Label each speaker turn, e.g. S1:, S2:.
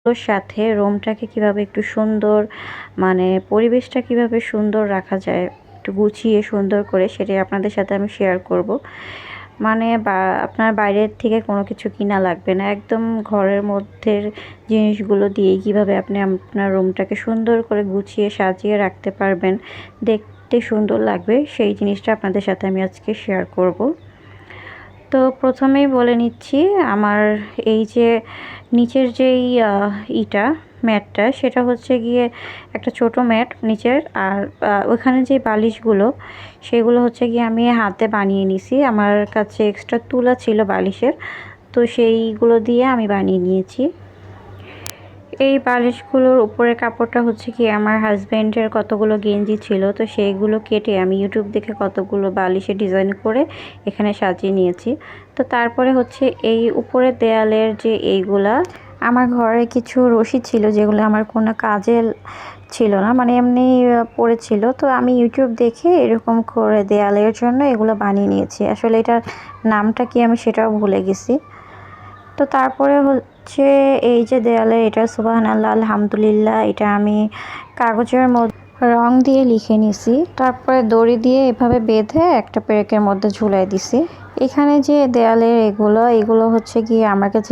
S1: ওর সাথে রুমটাকে কিভাবে একটু সুন্দর মানে পরিবেশটা কিভাবে সুন্দর রাখা যায়, একটু গুছিয়ে সুন্দর করে সেটাই আপনাদের সাথে আমি শেয়ার করব। মানে আপনার বাইরের থেকে কোনো কিছু কিনা লাগবে না, একদম ঘরের মধ্যের জিনিসগুলো দিয়েই কিভাবে আপনি আপনার রুমটাকে সুন্দর করে গুছিয়ে সাজিয়ে রাখতে পারবেন, দেখতে সুন্দর লাগবে, সেই জিনিসটা আপনাদের সাথে আমি আজকে শেয়ার করব। তো প্রথমেই বলে নিচ্ছি, আমার এই যে নিচের যেই ইটা ম্যাটটা, সেটা হচ্ছে গিয়ে একটা ছোট ম্যাট নিচের। আর ওখানে যে বালিশগুলো, সেগুলো হচ্ছে গিয়ে আমি হাতে বানিয়ে নিছি। আমার কাছে এক্সট্রা তুলা ছিল বালিশের, তো সেইগুলো দিয়ে আমি বানিয়ে নিয়েছি। এই বালিশগুলোর উপরের কাপড়টা হচ্ছে কি আমার হাজব্যান্ডের কতগুলো গেঞ্জি ছিল, তো সেইগুলো কেটে আমি ইউটিউব দেখে কতগুলো বালিশে ডিজাইন করে এখানে সাজিয়ে নিয়েছি। তো তারপরে হচ্ছে এই উপরের দেয়ালের যে এইগুলা, আমার ঘরে কিছু রশি ছিল যেগুলো আমার কোনো কাজে ছিল না, মানে এমনি পড়েছিল। তো আমি ইউটিউব দেখে এরকম করে দেয়ালের জন্য এগুলো বানিয়ে নিয়েছি। আসলে এটার নামটা কি আমি সেটাও ভুলে গেছি। তো তারপরে হচ্ছে এই যে দেয়ালে, এটা সুবহানাল্লাহ আলহামদুলিল্লাহ, এটা আমি কাগজের মধ্যে রং দিয়ে লিখে নিছি। তারপরে দড়ি দিয়ে এভাবে বেঁধে একটা পেরেকের মধ্যে ঝুলাই দিছি। এখানে যে দেয়ালের এগুলো হচ্ছে গিয়ে আমার কাছে